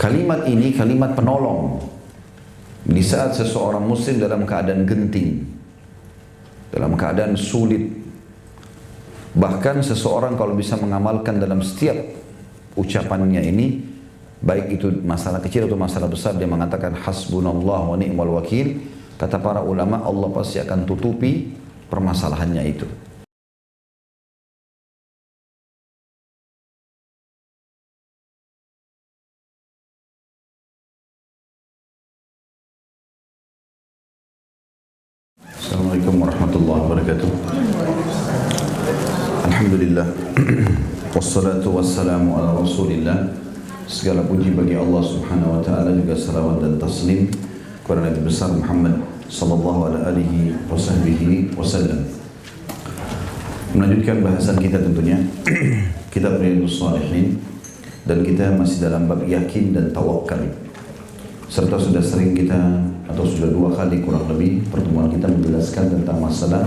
Kalimat ini kalimat penolong di saat seseorang muslim dalam keadaan genting, dalam keadaan sulit. Bahkan seseorang kalau bisa mengamalkan dalam setiap ucapannya ini, baik itu masalah kecil atau masalah besar, dia mengatakan hasbunallah wa ni'mal wakil. Kata para ulama, Allah pasti akan tutupi permasalahannya itu. Assalamualaikum warahmatullahi wabarakatuh. Alhamdulillah. Wassalatu wassalamu ala rasulillah. Segala puji bagi Allah subhanahu wa ta'ala, juga salawat dan taslim kepada Nabi besar Muhammad sallallahu alaihi wasallam. Melanjutkan bahasan kita tentunya kitab Riyadhus Shalihin, dan kita masih dalam bab yakin dan tawakal. Serta sudah sering kita, atau sudah 2 kali kurang lebih, pertemuan kita menjelaskan tentang masalah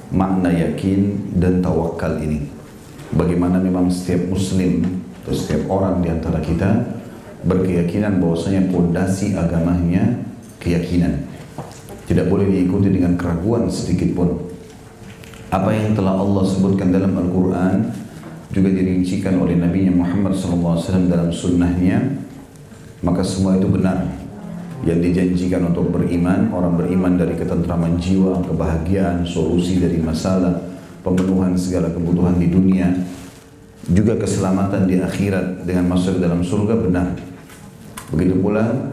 makna yakin dan tawakal ini. Bagaimana memang setiap muslim atau setiap orang di antara kita berkeyakinan bahwasanya pondasi agamanya keyakinan. Tidak boleh diikuti dengan keraguan sedikit pun. Apa yang telah Allah sebutkan dalam Al-Quran juga dirincikan oleh Nabi Muhammad SAW dalam sunnahnya, maka semua itu benar. Yang dijanjikan untuk beriman, orang beriman dari ketentraman jiwa, kebahagiaan, solusi dari masalah, pemenuhan segala kebutuhan di dunia, juga keselamatan di akhirat dengan masuk dalam surga, benar. Begitu pula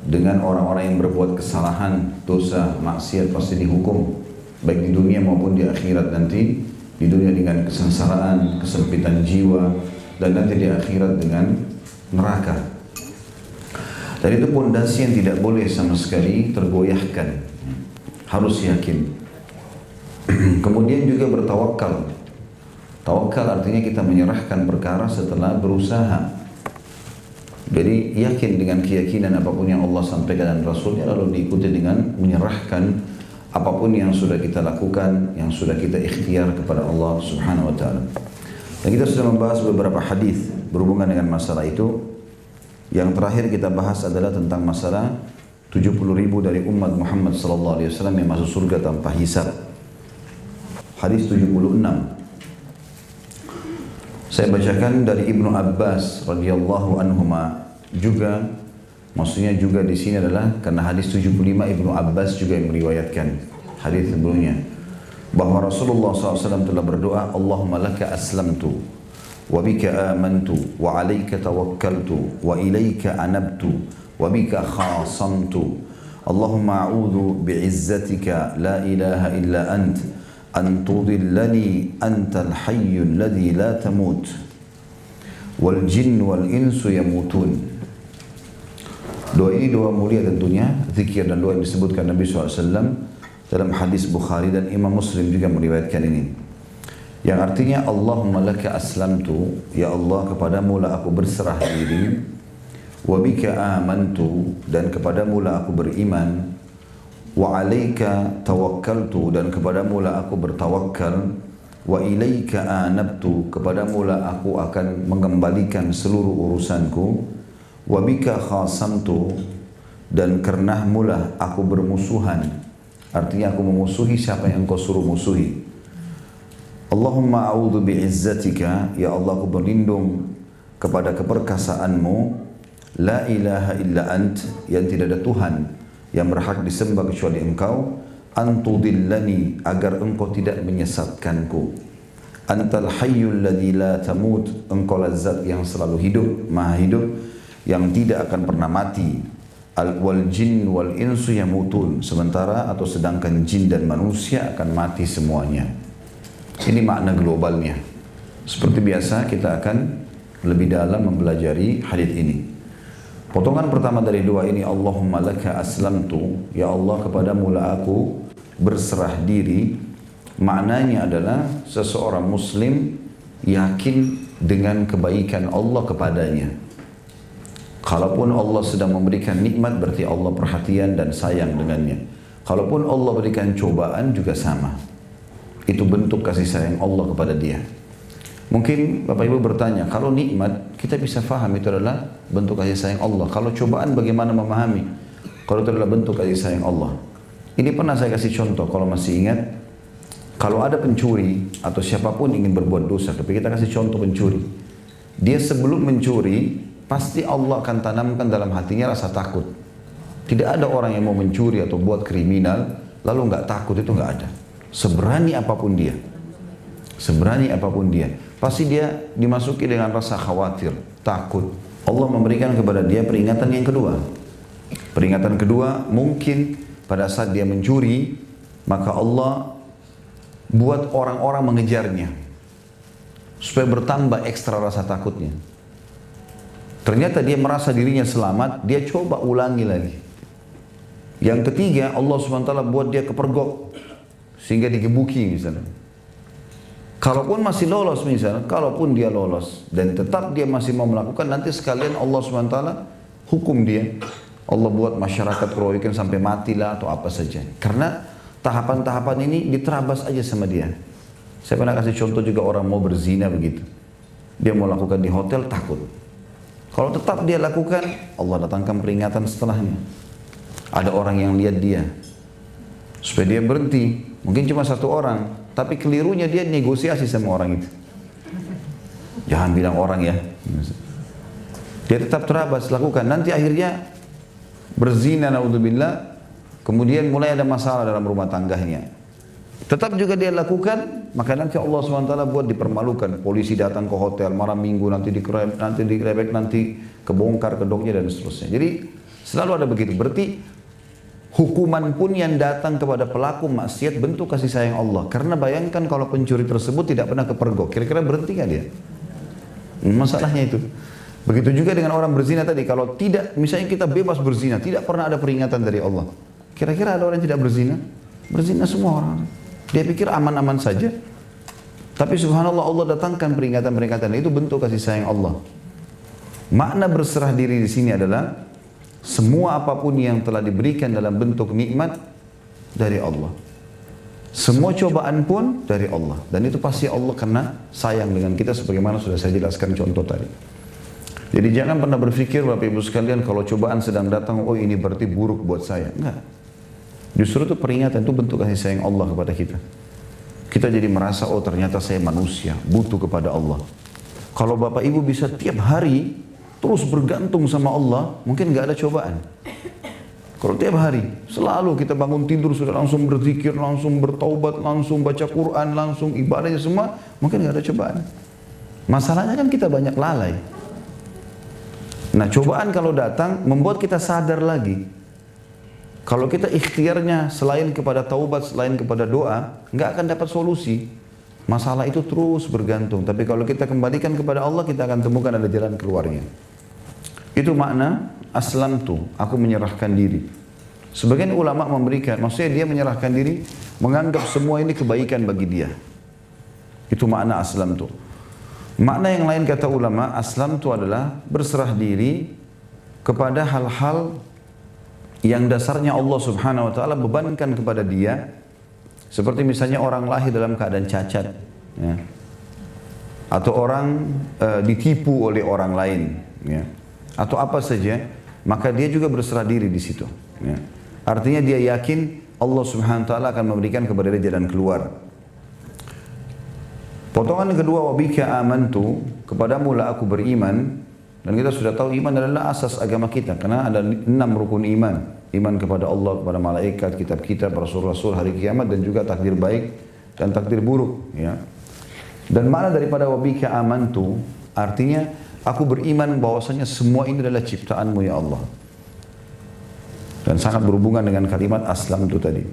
dengan orang-orang yang berbuat kesalahan, dosa, maksiat pasti dihukum, baik di dunia maupun di akhirat nanti. Di dunia dengan kesengsaraan, kesempitan jiwa, dan nanti di akhirat dengan neraka. Dan itu pondasi yang tidak boleh sama sekali tergoyahkan. Harus yakin. Kemudian juga bertawakal. Tawakal artinya kita menyerahkan perkara setelah berusaha. Jadi yakin dengan keyakinan apapun yang Allah sampaikan dan Rasulnya, lalu diikuti dengan menyerahkan apapun yang sudah kita lakukan, yang sudah kita ikhtiar kepada Allah subhanahu wa ta'ala. Dan kita sudah membahas beberapa hadis berhubungan dengan masalah itu. Yang terakhir kita bahas adalah tentang masalah 70.000 dari umat Muhammad sallallahu alaihi wasallam yang masuk surga tanpa hisab. Hadis 76. Saya bacakan dari Ibnu Abbas radhiyallahu anhuma juga. Maksudnya juga di sini adalah karena hadis 75 Ibnu Abbas juga yang meriwayatkan hadis sebelumnya, bahwa Rasulullah SAW telah berdoa, Allahumma laka aslamtu wa bika amantu wa alayka tawakkaltu wa ilayka anabtu wa bika khasamtu. Allahumma a'udhu bi'izzatika la ilaha illa ant an tudillani antal hayyul ladhi la tamut wal jinn wal insu yamutun. Doa ini doa mulia tentunya, zikir dan doa yang disebutkan Nabi SAW dalam hadis Bukhari, dan Imam Muslim juga meriwayatkan ini. Yang artinya Allahumma laka aslamtu, ya Allah kepadamu lah aku berserah diri, wa bika amantu, dan kepadamu lah aku beriman, wa alaika tawakkaltu, dan kepadamu lah aku bertawakal, wa ilaika anabtu, kepadamu lah aku akan mengembalikan seluruh urusanku, wa bika khasamtu, dan karenamu lah aku bermusuhan. Artinya aku memusuhi siapa yang kau suruh musuhi. Allahumma a'udhu bi'izzatika, ya Allah aku berlindung kepada keperkasaanmu, la ilaha illa ant, yang tidak ada Tuhan yang berhak disembah kecuali engkau, antudillani, agar engkau tidak menyesatkanku, antal hayyul ladzi la tamut, engkau zat yang selalu hidup, maha hidup, yang tidak akan pernah mati, wal jin wal insu yamutun, sementara atau sedangkan jin dan manusia akan mati semuanya. Ini makna globalnya. Seperti biasa kita akan lebih dalam mempelajari hadis ini. Potongan pertama dari doa ini, Allahumma laka aslamtu, ya Allah kepadamu lah aku berserah diri. Maknanya adalah seseorang muslim yakin dengan kebaikan Allah kepadanya. Kalaupun Allah sedang memberikan nikmat, berarti Allah perhatian dan sayang dengannya. Kalaupun Allah berikan cobaan juga sama. Itu bentuk kasih sayang Allah kepada dia. Mungkin Bapak Ibu bertanya, kalau nikmat kita bisa faham itu adalah bentuk kasih sayang Allah. Kalau cobaan bagaimana memahami? Kalau itu adalah bentuk kasih sayang Allah. Ini pernah saya kasih contoh kalau masih ingat. Kalau ada pencuri atau siapapun ingin berbuat dosa, tapi kita kasih contoh pencuri. Dia sebelum mencuri, pasti Allah akan tanamkan dalam hatinya rasa takut. Tidak ada orang yang mau mencuri atau buat kriminal, lalu nggak takut, itu nggak ada. Seberani apapun dia. Seberani apapun dia. Pasti dia dimasuki dengan rasa khawatir, takut. Allah memberikan kepada dia peringatan yang kedua. Peringatan kedua, mungkin pada saat dia mencuri, maka Allah buat orang-orang mengejarnya. Supaya bertambah ekstra rasa takutnya. Ternyata dia merasa dirinya selamat, dia coba ulangi lagi. Yang ketiga, Allah SWT buat dia kepergok. Sehingga digebuki misalnya. Kalaupun masih lolos misalnya, kalaupun dia lolos dan tetap dia masih mau melakukan, nanti sekalian Allah SWT hukum dia. Allah buat masyarakat keroyokan sampai matilah atau apa saja. Karena tahapan-tahapan ini diterabas aja sama dia. Saya pernah kasih contoh juga orang mau berzina begitu. Dia mau lakukan di hotel, takut. Kalau tetap dia lakukan, Allah datangkan peringatan setelahnya. Ada orang yang lihat dia. Supaya dia berhenti. Mungkin cuma satu orang. Tapi kelirunya dia negosiasi sama orang itu. Jangan bilang orang ya. Dia tetap terabas lakukan. Nanti akhirnya berzina, naudzubillah. Kemudian mulai ada masalah dalam rumah tangganya. Tetap juga dia lakukan, maka nanti Allah SWT buat dipermalukan. Polisi datang ke hotel malam minggu, nanti digerebek, nanti kebongkar kedoknya dan seterusnya. Jadi selalu ada begitu. Berarti hukuman pun yang datang kepada pelaku maksiat bentuk kasih sayang Allah. Karena bayangkan kalau pencuri tersebut tidak pernah kepergok, kira-kira berhenti nggak dia? Masalahnya itu. Begitu juga dengan orang berzina tadi. Kalau tidak, misalnya kita bebas berzina, tidak pernah ada peringatan dari Allah. Kira-kira ada orang yang tidak berzina? Berzina semua orang. Dia pikir aman-aman saja. Tapi subhanallah Allah datangkan peringatan-peringatan. Itu bentuk kasih sayang Allah. Makna berserah diri di sini adalah semua apapun yang telah diberikan dalam bentuk nikmat dari Allah. Semua cobaan pun dari Allah. Dan itu pasti Allah karena sayang dengan kita sebagaimana sudah saya jelaskan contoh tadi. Jadi jangan pernah berpikir Bapak Ibu sekalian kalau cobaan sedang datang, oh ini berarti buruk buat saya. Enggak. Justru itu peringatan, itu bentuk kasih sayang Allah kepada kita. Kita jadi merasa, oh ternyata saya manusia, butuh kepada Allah. Kalau Bapak Ibu bisa tiap hari terus bergantung sama Allah, mungkin nggak ada cobaan. Kalau tiap hari, selalu kita bangun tidur sudah langsung berzikir, langsung bertaubat, langsung baca Quran, langsung ibadahnya semua, mungkin nggak ada cobaan. Masalahnya kan kita banyak lalai. Nah cobaan kalau datang membuat kita sadar lagi. Kalau kita ikhtiarnya selain kepada taubat, selain kepada doa, nggak akan dapat solusi. Masalah itu terus bergantung. Tapi kalau kita kembalikan kepada Allah, kita akan temukan ada jalan keluarnya. Itu makna aslamtu, aku menyerahkan diri. Sebagian ulama memberikan, maksudnya dia menyerahkan diri, menganggap semua ini kebaikan bagi dia. Itu makna aslamtu. Makna yang lain kata ulama, aslamtu adalah berserah diri kepada hal-hal yang dasarnya Allah Subhanahu wa taala bebankan kepada dia, seperti misalnya orang lahir dalam keadaan cacat, ya. Atau orang ditipu oleh orang lain, ya. Atau apa saja, maka dia juga berserah diri di situ, ya. Artinya dia yakin Allah Subhanahu wa taala akan memberikan kepada dia jalan keluar. Potongan kedua, wabika amantu, kepadamu lah aku beriman. Dan kita sudah tahu iman adalah asas agama kita, karena ada 6 rukun iman. Iman kepada Allah, kepada malaikat, kitab-kitab, rasul-rasul, hari kiamat, dan juga takdir baik dan takdir buruk. Ya. Dan makna daripada wabika amantu, artinya aku beriman bahwasanya semua ini adalah ciptaanmu ya Allah. Dan sangat berhubungan dengan kalimat aslam itu tadi.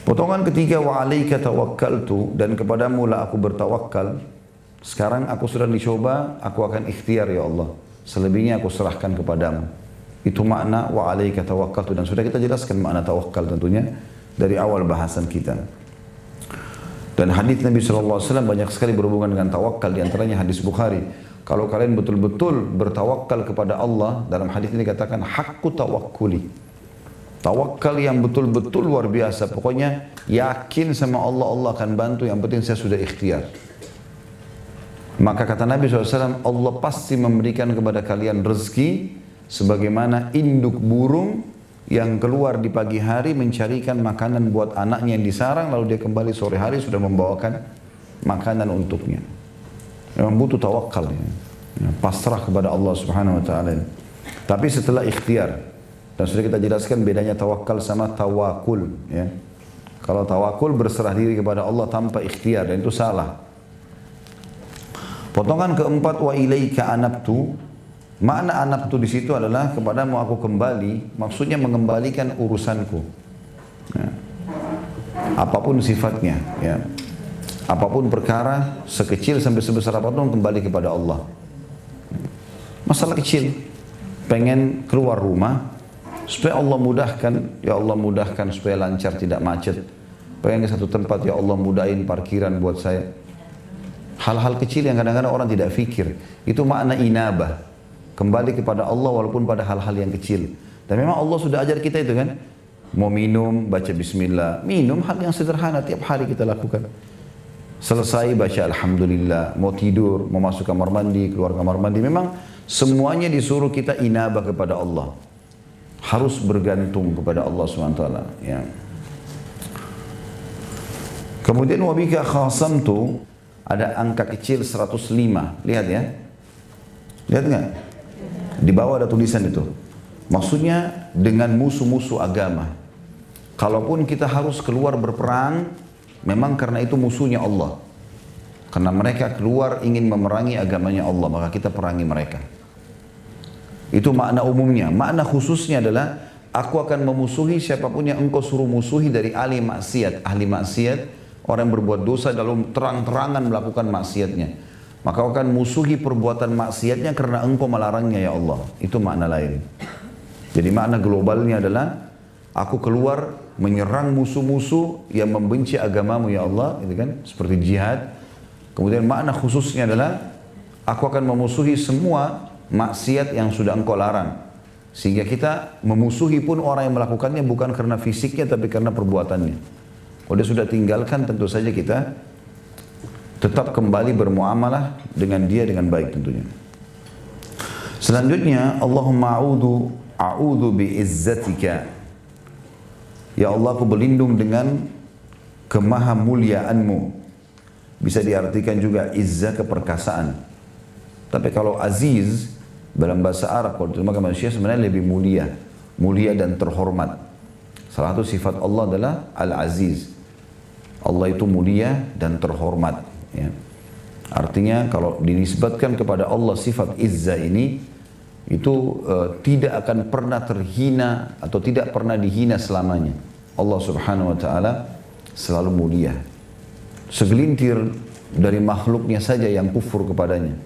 Potongan ketiga, wa alaika tawakkaltu, dan kepadamu lah aku bertawakal. Sekarang aku sudah dicoba, aku akan ikhtiar ya Allah. Selebihnya aku serahkan kepadamu. Itu makna wa alaika tawakkaltu, dan sudah kita jelaskan makna tawakal tentunya dari awal bahasan kita. Dan hadis Nabi SAW banyak sekali berhubungan dengan tawakal, di antaranya hadis Bukhari. Kalau kalian betul-betul bertawakal kepada Allah, dalam hadis ini dikatakan hakku tawakkuli. Tawakal yang betul-betul luar biasa. Pokoknya yakin sama Allah, Allah akan bantu, yang penting saya sudah ikhtiar. Maka kata Nabi SAW, Allah pasti memberikan kepada kalian rezeki sebagaimana induk burung yang keluar di pagi hari mencarikan makanan buat anaknya yang di sarang, lalu dia kembali sore hari sudah membawakan makanan untuknya. Memang butuh tawakal ya. Pasrah kepada Allah Subhanahu wa taala. Tapi setelah ikhtiar, dan sudah kita jelaskan bedanya tawakal sama tawakul ya. Kalau tawakul berserah diri kepada Allah tanpa ikhtiar, dan itu salah. Potongan keempat, wa ilaika anabtu. Makna anabtu di situ adalah kepadamu aku kembali, maksudnya mengembalikan urusanku. Ya. Apapun sifatnya, ya. Apapun perkara, sekecil sampai sebesar apapun kembali kepada Allah. Masalah kecil, pengen keluar rumah, supaya Allah mudahkan, ya Allah mudahkan supaya lancar tidak macet. Pengen ke satu tempat, ya Allah mudahin parkiran buat saya. Hal-hal kecil yang kadang-kadang orang tidak fikir, itu makna inabah, kembali kepada Allah walaupun pada hal-hal yang kecil. Dan memang Allah sudah ajar kita itu kan, mau minum baca bismillah, minum hal yang sederhana tiap hari kita lakukan. Selesai baca alhamdulillah, mau tidur, mau masuk kamar mandi, keluar kamar mandi, memang semuanya disuruh kita inabah kepada Allah, harus bergantung kepada Allah SWT ya. Kemudian wabika khasamtu, ada angka kecil 105, lihat ya, lihat nggak? Di bawah ada tulisan itu, maksudnya dengan musuh-musuh agama. Kalaupun kita harus keluar berperang, memang karena itu musuhnya Allah, karena mereka keluar ingin memerangi agamanya Allah, maka kita perangi mereka. Itu makna umumnya. Makna khususnya adalah aku akan memusuhi siapapun yang engkau suruh musuhi dari ahli maksiat. Ahli maksiat, orang yang berbuat dosa dalam terang-terangan melakukan maksiatnya, maka akan musuhi perbuatan maksiatnya karena engkau melarangnya ya Allah. Itu makna lain. Jadi makna globalnya adalah aku keluar menyerang musuh-musuh yang membenci agamamu ya Allah, gitu kan? Seperti jihad. Kemudian makna khususnya adalah aku akan memusuhi semua maksiat yang sudah engkau larang. Sehingga kita memusuhi pun orang yang melakukannya bukan karena fisiknya tapi karena perbuatannya. Kalau dia sudah tinggalkan, tentu saja kita tetap kembali bermuamalah dengan dia dengan baik tentunya. Selanjutnya, Allahumma a'udhu bi'izzatika. Ya Allah, aku berlindung dengan kemahamuliaanmu. Bisa diartikan juga izzah, keperkasaan. Tapi kalau aziz dalam bahasa Arab, kalau diterjemahkan manusia sebenarnya lebih mulia, mulia dan terhormat. Salah satu sifat Allah adalah Al-Aziz. Allah itu mulia dan terhormat. Ya. Artinya kalau dinisbatkan kepada Allah sifat izzah ini, itu tidak akan pernah terhina atau tidak pernah dihina selamanya. Allah Subhanahu wa taala selalu mulia. Segelintir dari makhluknya saja yang kufur kepadanya.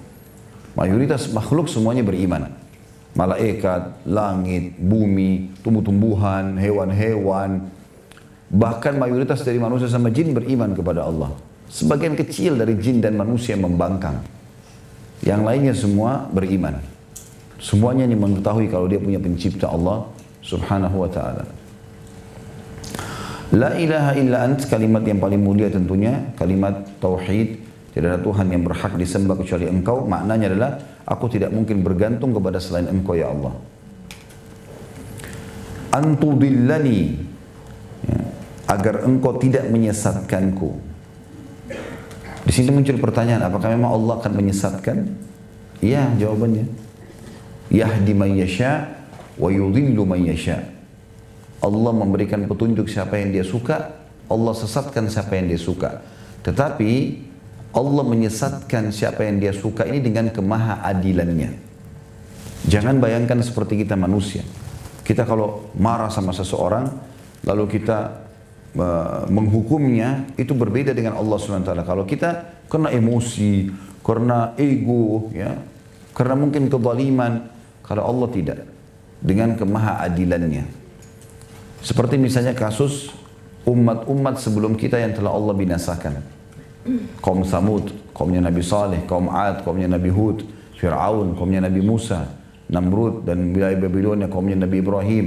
Mayoritas makhluk semuanya beriman. Malaikat, langit, bumi, tumbuh-tumbuhan, hewan-hewan, bahkan mayoritas dari manusia sama jin beriman kepada Allah. Sebagian kecil dari jin dan manusia yang membangkang. Yang lainnya semua beriman. Semuanya ini mengetahui kalau dia punya pencipta Allah Subhanahu wa ta'ala. La ilaha illa ant, kalimat yang paling mulia tentunya, kalimat tauhid. Tidak ada Tuhan yang berhak disembah kecuali Engkau. Maknanya adalah aku tidak mungkin bergantung kepada selain Engkau ya Allah. Antudillani, ya, agar Engkau tidak menyesatkanku. Di sini muncul pertanyaan, apakah memang Allah akan menyesatkan? Iya, jawabannya. Yahdi man yasha wa yudhillu man yasha. Allah memberikan petunjuk siapa yang dia suka, Allah sesatkan siapa yang dia suka. Tetapi Allah menyesatkan siapa yang dia suka ini dengan kemahaadilannya. Jangan bayangkan seperti kita manusia. Kita kalau marah sama seseorang, lalu kita menghukumnya, itu berbeda dengan Allah SWT. Kalau kita karena emosi, karena ego, ya, karena mungkin kezaliman, kalau Allah tidak, dengan kemahaadilannya. Seperti misalnya kasus umat-umat sebelum kita yang telah Allah binasakan. Kaum Samud, kaumnya Nabi Saleh, kaum Ad, kaumnya Nabi Hud, Fir'aun, kaumnya Nabi Musa, Namrud dan wilayah Babilonia, kaumnya Nabi Ibrahim.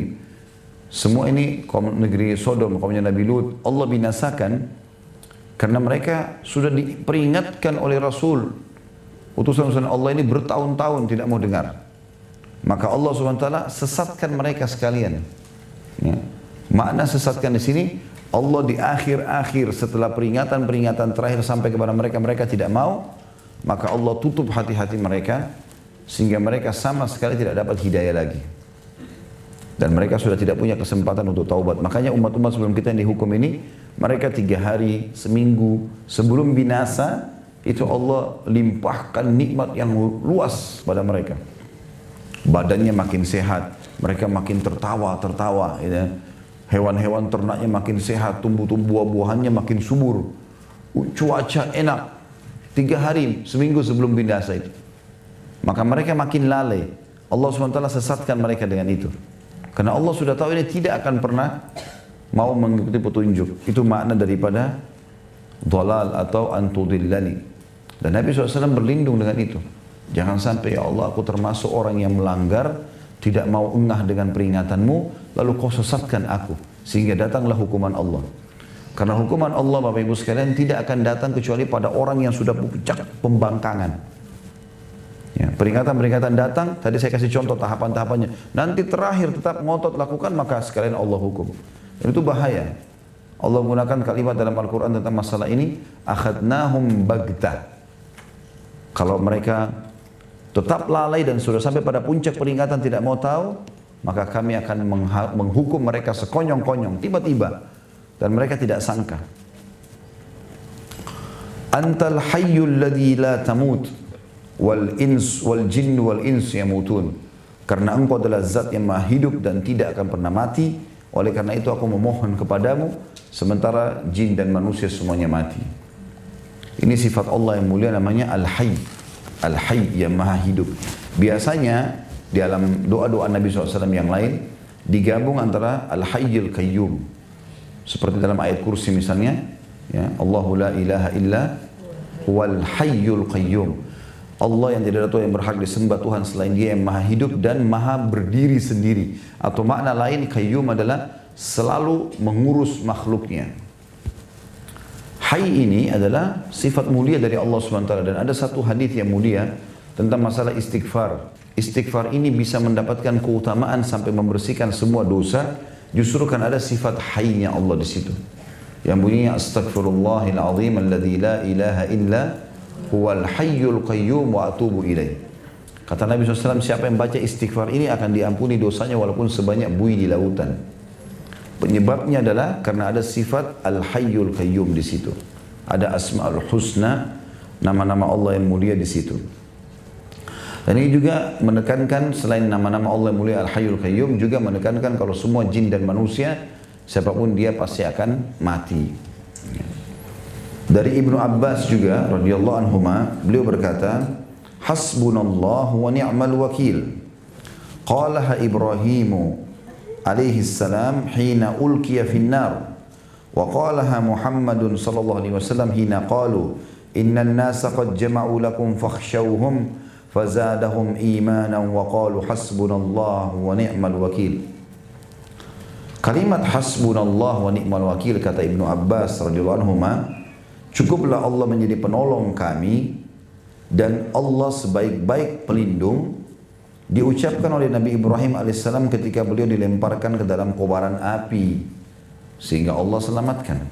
Semua ini kaum negeri Sodom, kaumnya Nabi Lut, Allah binasakan karena mereka sudah diperingatkan oleh Rasul Utusan-utusan Allah ini bertahun-tahun tidak mau dengar. Maka Allah SWT sesatkan mereka sekalian. Ya. Makna sesatkan di sini, Allah di akhir-akhir setelah peringatan-peringatan terakhir sampai kepada mereka, mereka tidak mau, maka Allah tutup hati-hati mereka, sehingga mereka sama sekali tidak dapat hidayah lagi. Dan mereka sudah tidak punya kesempatan untuk taubat. Makanya umat-umat sebelum kita yang dihukum ini, mereka 3 hari, seminggu, sebelum binasa, itu Allah limpahkan nikmat yang luas pada mereka. Badannya makin sehat, mereka makin tertawa, ya. Hewan-hewan ternaknya makin sehat, buah-buahannya makin subur, cuaca enak. 3 hari, seminggu sebelum binasa itu. Maka mereka makin lalai. Allah SWT sesatkan mereka dengan itu. Karena Allah sudah tahu ini tidak akan pernah mau mengikuti petunjuk. Itu makna daripada dhalal atau antudillani. Dan Nabi SAW berlindung dengan itu. Jangan sampai, ya Allah, aku termasuk orang yang melanggar, tidak mau engah dengan peringatanmu, lalu kau sesatkan aku, sehingga datanglah hukuman Allah. Karena hukuman Allah, Bapak Ibu sekalian, tidak akan datang kecuali pada orang yang sudah puncak pembangkangan. Ya, peringatan-peringatan datang, tadi saya kasih contoh tahapan-tahapannya. Nanti terakhir tetap ngotot lakukan, maka sekalian Allah hukum. Dan itu bahaya. Allah menggunakan kalimat dalam Al-Quran tentang masalah ini, akhadnahum baghtah. Kalau mereka tetap lalai dan sudah sampai pada puncak peringatan tidak mau tahu, maka kami akan menghukum mereka sekonyong-konyong, tiba-tiba. Dan mereka tidak sangka. Antal hayyul ladzi la tamut wal ins wal jinn wal ins yamutun. Karena engkau adalah zat yang maha hidup dan tidak akan pernah mati. Oleh karena itu aku memohon kepadamu, sementara jin dan manusia semuanya mati. Ini sifat Allah yang mulia, namanya Al-Hayy. Al-Hayy yang maha hidup. Biasanya di dalam doa-doa Nabi SAW yang lain digabung antara Al-Hayyul Qayyum. Seperti dalam ayat kursi misalnya, ya, Allahu la ilaha illa huwal hayyul qayyum. Allah yang tidak ada Tuhan yang berhak disembah Tuhan selain Dia yang maha hidup dan maha berdiri sendiri. Atau makna lain, qayyum adalah selalu mengurus makhluknya. Hayy ini adalah sifat mulia dari Allah SWT. Dan ada satu hadis yang mulia tentang masalah istighfar. Istighfar ini bisa mendapatkan keutamaan sampai membersihkan semua dosa, justru kan ada sifat hayy-nya Allah di situ. Yang bunyinya astaghfirullahil azim alladzi la ilaha illa huwal hayyul qayyum wa atubu ilaih. Kata Nabi SAW, siapa yang baca istighfar ini akan diampuni dosanya walaupun sebanyak buih di lautan. Penyebabnya adalah karena ada sifat al-hayyul qayyum di situ. Ada asma'ul husna, nama-nama Allah yang mulia di situ. Dan ini juga menekankan, selain nama-nama Allah yang mulia Al-Hayyul Qayyum, juga menekankan kalau semua jin dan manusia, siapapun dia pasti akan mati. Dari Ibnu Abbas juga radhiyallahu anhuma, beliau berkata, hasbunallahu wa ni'mal wakil. Qalaha Ibrahimu alaihi salam hina ulqiya finnar, wa qalaha Muhammadun sallallahu alaihi wasallam hina qalu innan nasa qad jama'u lakum fakhshawhum fazadahum imanan wa qalu hasbunallahu wa ni'mal wakil. Kalimat hasbunallahu wa ni'mal wakil, kata Ibnu Abbas radhiyallahu anhu, cukuplah Allah menjadi penolong kami dan Allah sebaik-baik pelindung, diucapkan oleh Nabi Ibrahim alaihissalam ketika beliau dilemparkan ke dalam kobaran api sehingga Allah selamatkan.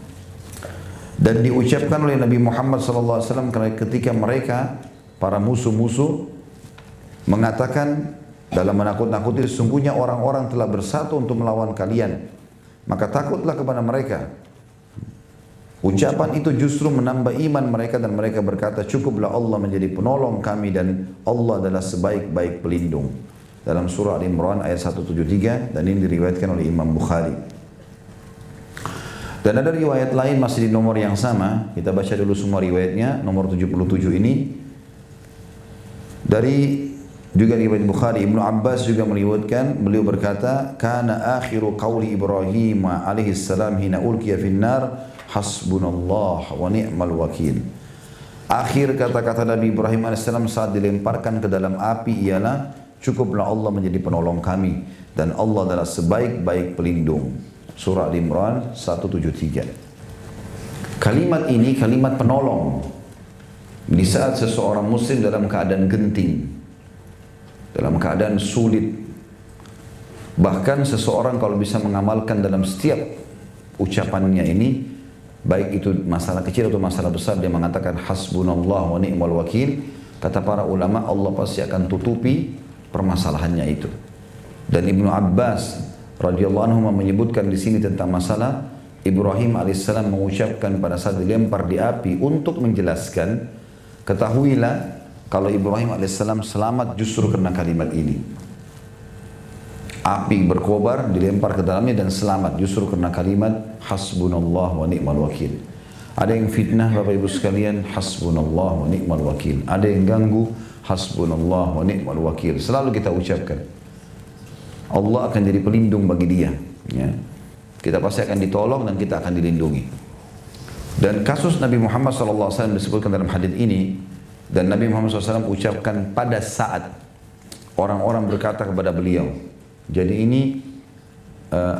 Dan diucapkan oleh Nabi Muhammad SAW ketika mereka, para musuh-musuh, mengatakan dalam menakut-nakuti, sesungguhnya orang-orang telah bersatu untuk melawan kalian, maka takutlah kepada mereka. Ucapan itu justru menambah iman mereka dan mereka berkata, cukuplah Allah menjadi penolong kami dan Allah adalah sebaik-baik pelindung. Dalam surah Al-Imran ayat 173, dan ini diriwayatkan oleh Imam Bukhari. Dan ada riwayat lain masih di nomor yang sama, kita baca dulu semua riwayatnya, nomor 77 ini. Dari juga riwayat Bukhari, Ibnu Abbas juga meriwayatkan, beliau berkata, kana akhiru qawli Ibrahim alaihi salam hina ulqiya finnar hasbunallah wa ni'mal wakil. Akhir kata-kata Nabi Ibrahim AS saat dilemparkan ke dalam api ialah, cukuplah Allah menjadi penolong kami dan Allah adalah sebaik-baik pelindung. Surah Al-Imran 173. Kalimat ini kalimat penolong. Di saat seseorang muslim dalam keadaan genting, dalam keadaan sulit, bahkan seseorang kalau bisa mengamalkan dalam setiap ucapannya ini, baik itu masalah kecil atau masalah besar, dia mengatakan hasbunallah wa ni'mal wakil. Kata para ulama, Allah pasti akan tutupi permasalahannya itu. Dan Ibnu Abbas radhiyallahu anhu menyebutkan di sini tentang masalah Ibrahim alaihissalam mengucapkan pada saat dilempar di api untuk menjelaskan, ketahuilah kalau Ibrahim alaihissalam selamat justru karena kalimat ini. Api berkobar, dilempar ke dalamnya dan selamat justru karena kalimat hasbunallah wa ni'mal wakil. Ada yang fitnah Bapak Ibu sekalian, hasbunallah wa ni'mal wakil. Ada yang ganggu, hasbunallah wa ni'mal wakil. Selalu kita ucapkan, Allah akan jadi pelindung bagi dia, ya. Kita pasti akan ditolong dan kita akan dilindungi. Dan kasus Nabi Muhammad SAW disebutkan dalam hadis ini, dan Nabi Muhammad SAW ucapkan pada saat orang-orang berkata kepada beliau. Jadi ini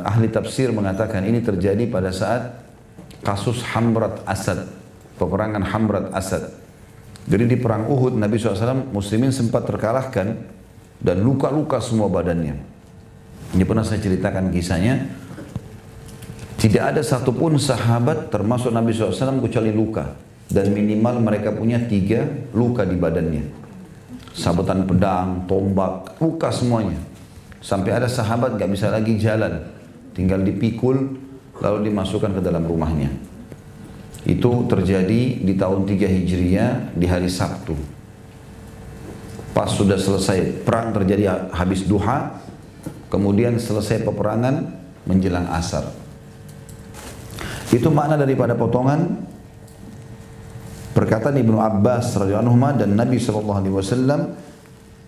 ahli tafsir mengatakan ini terjadi pada saat kasus Hamrat Asad, peperangan Hamrat Asad. Jadi di perang Uhud Nabi SAW muslimin sempat terkalahkan dan luka-luka semua badannya. Ini pernah saya ceritakan kisahnya. Tidak ada satupun sahabat termasuk Nabi SAW kecuali luka. Dan minimal mereka punya 3 luka di badannya. Sabetan pedang, tombak, luka semuanya. Sampai ada sahabat gak bisa lagi jalan. Tinggal dipikul lalu dimasukkan ke dalam rumahnya. Itu terjadi di tahun 3 Hijriah di hari Sabtu. Pas sudah selesai perang terjadi habis duha. Kemudian selesai peperangan menjelang asar. Itu makna daripada potongan perkataan Ibnu Abbas radhiyallahu anhu dan Nabi SAW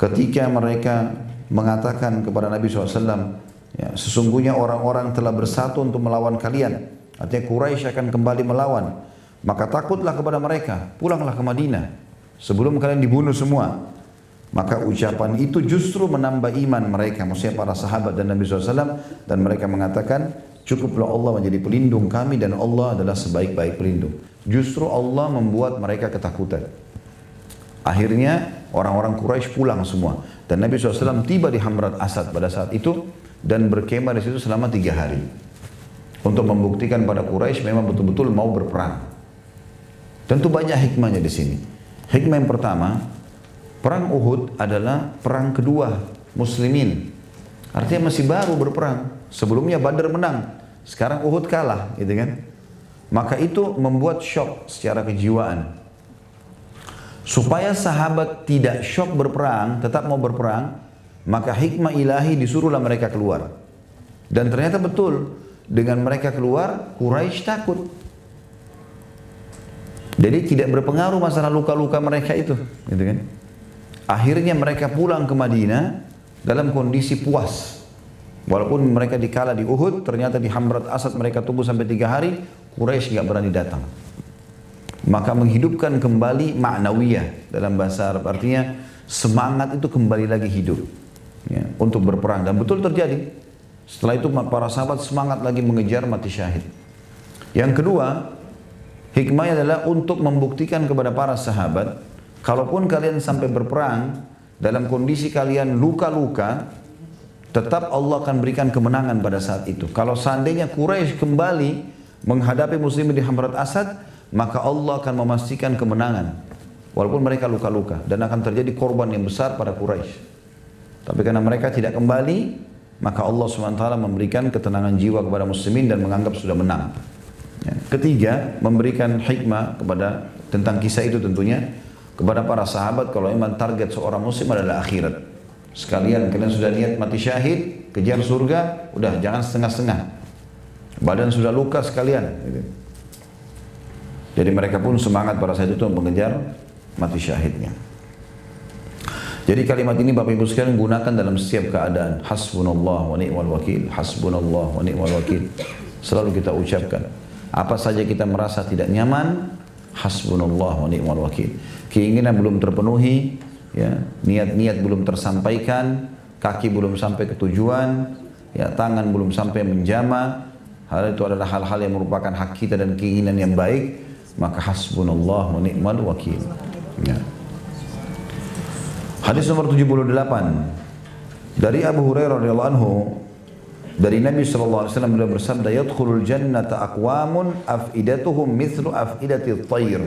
ketika mereka mengatakan kepada Nabi SAW, ya, sesungguhnya orang-orang telah bersatu untuk melawan kalian. Artinya Quraisy akan kembali melawan. Maka takutlah kepada mereka, pulanglah ke Madinah sebelum kalian dibunuh semua. Maka ucapan itu justru menambah iman mereka, maksudnya para sahabat dan Nabi SAW, dan mereka mengatakan, cukuplah Allah menjadi pelindung kami dan Allah adalah sebaik-baik pelindung. Justru Allah membuat mereka ketakutan. Akhirnya orang-orang Quraisy pulang semua dan Nabi SAW tiba di Hamrat Asad pada saat itu dan berkemah di situ selama 3 hari untuk membuktikan pada Quraisy memang betul-betul mau berperang. Tentu banyak hikmahnya di sini. Hikmah yang pertama, perang Uhud adalah perang kedua muslimin. Artinya masih baru berperang. Sebelumnya Badar menang, sekarang Uhud kalah, gitu kan? Maka itu membuat syok secara kejiwaan. Supaya sahabat tidak syok berperang, tetap mau berperang, maka hikmah ilahi disuruhlah mereka keluar. Dan ternyata betul, dengan mereka keluar, Quraisy takut. Jadi tidak berpengaruh masalah luka-luka mereka itu, gitu kan? Akhirnya mereka pulang ke Madinah dalam kondisi puas. Walaupun mereka dikalah di Uhud, ternyata di Hamrat Asad mereka tunggu sampai 3 hari, Quraisy nggak berani datang. Maka menghidupkan kembali ma'nawiyah dalam bahasa Arab, artinya semangat itu kembali lagi hidup, ya, untuk berperang. Dan betul terjadi. Setelah itu para sahabat semangat lagi mengejar mati syahid. Yang kedua, hikmahnya adalah untuk membuktikan kepada para sahabat, kalaupun kalian sampai berperang dalam kondisi kalian luka-luka, tetap Allah akan berikan kemenangan pada saat itu. Kalau seandainya Quraisy kembali menghadapi muslimin di Hamrat Asad, maka Allah akan memastikan kemenangan. Walaupun mereka luka-luka dan akan terjadi korban yang besar pada Quraisy. Tapi karena mereka tidak kembali, maka Allah SWT memberikan ketenangan jiwa kepada muslimin dan menganggap sudah menang. Ya. Ketiga, memberikan hikmah kepada tentang kisah itu tentunya kepada para sahabat kalau memang target seorang muslim adalah akhirat. Sekalian kalian sudah niat mati syahid, kejar surga, udah jangan setengah-setengah. Badan sudah luka sekalian. Gitu. Jadi mereka pun semangat pada saat itu mengejar mati syahidnya. Jadi kalimat ini Bapak Ibu sekalian gunakan dalam setiap keadaan. Hasbunallah wa ni'mal wakil, hasbunallah wa ni'mal wakil. Selalu kita ucapkan. Apa saja kita merasa tidak nyaman, hasbunallah wa ni'mal wakil. Keinginan belum terpenuhi, ya, niat-niat belum tersampaikan, kaki belum sampai ke tujuan, ya, tangan belum sampai menjama, hal itu adalah hal-hal yang merupakan hak kita dan keinginan yang baik, maka hasbunallah wa ni'mal wakil. Ya. Hadis nomor 78 dari Abu Hurairah radhiyallahu anhu, dari Nabi sallallahu alaihi wasallam beliau bersabda, "Yadkhulul jannata aqwamun afidatuhum mithlu afidatit tayr."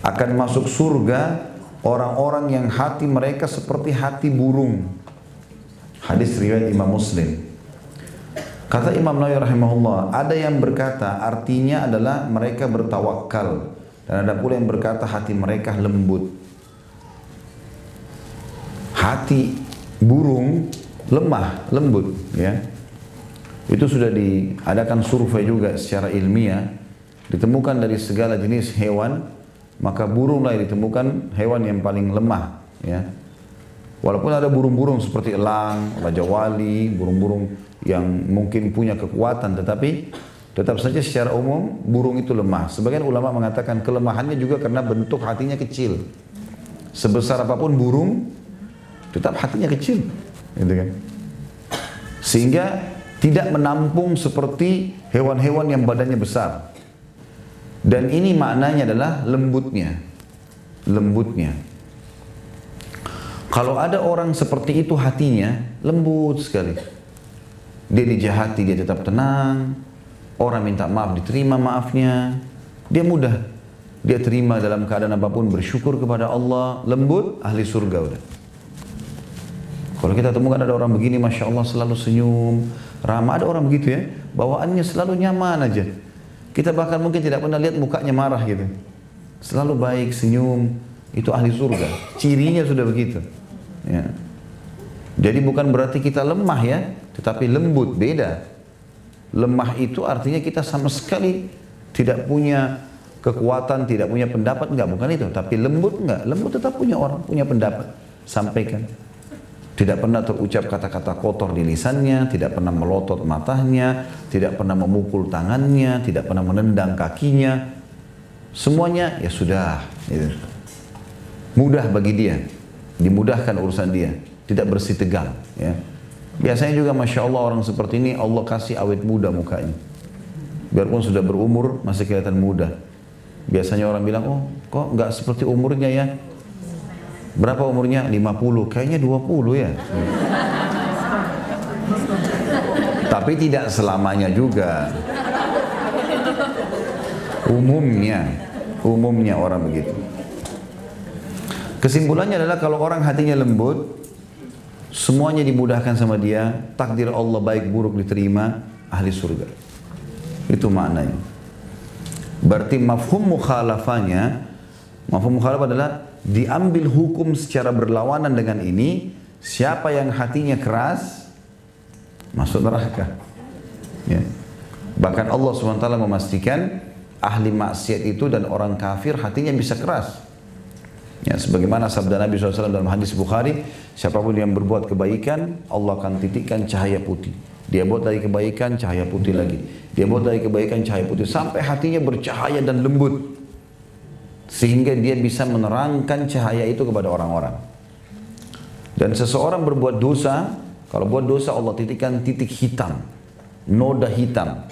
Akan masuk surga orang-orang yang hati mereka seperti hati burung. Hadis riwayat Imam Muslim. Kata Imam Nawawi rahimahullah, ada yang berkata artinya adalah mereka bertawakal, dan ada pula yang berkata hati mereka lembut. Hati burung lemah, lembut, ya. Itu sudah diadakan survei juga secara ilmiah, ditemukan dari segala jenis hewan, maka burunglah yang ditemukan hewan yang paling lemah, ya. Walaupun ada burung-burung seperti elang, raja wali, burung-burung yang mungkin punya kekuatan, tetapi tetap saja secara umum burung itu lemah. Sebagian ulama mengatakan kelemahannya juga karena bentuk hatinya kecil. Sebesar apapun burung, tetap hatinya kecil, gitu kan. Sehingga tidak menampung seperti hewan-hewan yang badannya besar. Dan ini maknanya adalah lembutnya. Lembutnya. Kalau ada orang seperti itu hatinya lembut sekali. Dia dijahati, dia tetap tenang. Orang minta maaf, diterima maafnya. Dia mudah. Dia terima dalam keadaan apapun, bersyukur kepada Allah. Lembut, ahli surga udah. Kalau kita temukan ada orang begini, Masya Allah selalu senyum, ramah. Ada orang begitu ya, bawaannya selalu nyaman aja. Kita bahkan mungkin tidak pernah lihat mukanya marah gitu. Selalu baik, senyum, itu ahli surga. Cirinya sudah begitu. Ya. Jadi bukan berarti kita lemah ya, tetapi lembut, beda. Lemah itu artinya kita sama sekali tidak punya kekuatan, tidak punya pendapat, enggak, bukan itu. Tapi lembut enggak, lembut tetap punya orang, punya pendapat, sampaikan. Tidak pernah terucap kata-kata kotor di lisannya, tidak pernah melotot matanya, tidak pernah memukul tangannya, tidak pernah menendang kakinya. Semuanya ya sudah, gitu. Mudah bagi dia, dimudahkan urusan dia, tidak bersih tegang. Ya. Biasanya juga Masya Allah orang seperti ini Allah kasih awet muda mukanya. Biarpun sudah berumur masih kelihatan muda. Biasanya orang bilang, oh kok nggak seperti umurnya ya? Berapa umurnya? 50, kayaknya 20 ya. Tapi tidak selamanya juga. Umumnya orang begitu. Kesimpulannya adalah kalau orang hatinya lembut, semuanya dimudahkan sama dia, takdir Allah baik buruk diterima, ahli surga. Itu maknanya. Berarti mafhum mukhalafah adalah diambil hukum secara berlawanan dengan ini. Siapa yang hatinya keras masuk neraka, ya. Bahkan Allah SWT memastikan ahli maksiat itu dan orang kafir hatinya bisa keras, ya. Sebagaimana sabda Nabi SAW dalam hadis Bukhari, siapapun yang berbuat kebaikan Allah akan titikkan cahaya putih. Dia buat dari kebaikan cahaya putih lagi, dia buat dari kebaikan cahaya putih, sampai hatinya bercahaya dan lembut, sehingga dia bisa menerangkan cahaya itu kepada orang-orang. Dan seseorang berbuat dosa, kalau buat dosa Allah titikkan titik hitam, noda hitam.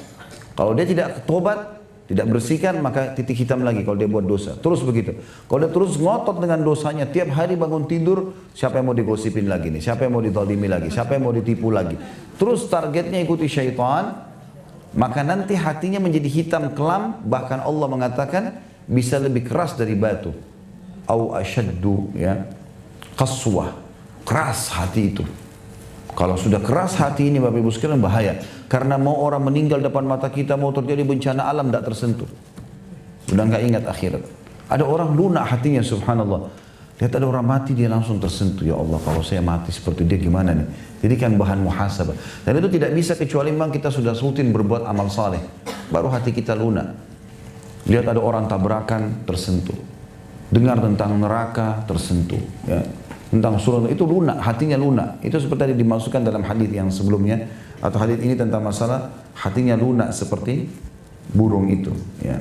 Kalau dia tidak tobat, tidak bersihkan, maka titik hitam lagi kalau dia buat dosa. Terus begitu. Kalau dia terus ngotot dengan dosanya, tiap hari bangun tidur, siapa yang mau digosipin lagi nih? Siapa yang mau dizalimi lagi? Siapa yang mau ditipu lagi? Terus targetnya ikuti syaitan, maka nanti hatinya menjadi hitam kelam. Bahkan Allah mengatakan bisa lebih keras dari batu. Au asyaddu, ya, qaswah, keras hati itu. Kalau sudah keras hati ini Bapak Ibu sekalian bahaya. Karena mau orang meninggal depan mata kita, mau terjadi bencana alam, tidak tersentuh. Sudah nggak ingat akhirat. Ada orang lunak hatinya, subhanallah. Lihat ada orang mati, dia langsung tersentuh. Ya Allah, kalau saya mati seperti dia gimana nih? Jadi kan bahan muhasabah. Dan itu tidak bisa kecuali memang kita sudah rutin berbuat amal saleh. Baru hati kita lunak. Lihat ada orang tabrakan, tersentuh. Dengar tentang neraka, tersentuh. Ya. Tentang surga, itu lunak, hatinya lunak. Itu seperti tadi dimasukkan dalam hadis yang sebelumnya. Atau hadis ini tentang masalah hatinya lunak seperti burung itu. Ya.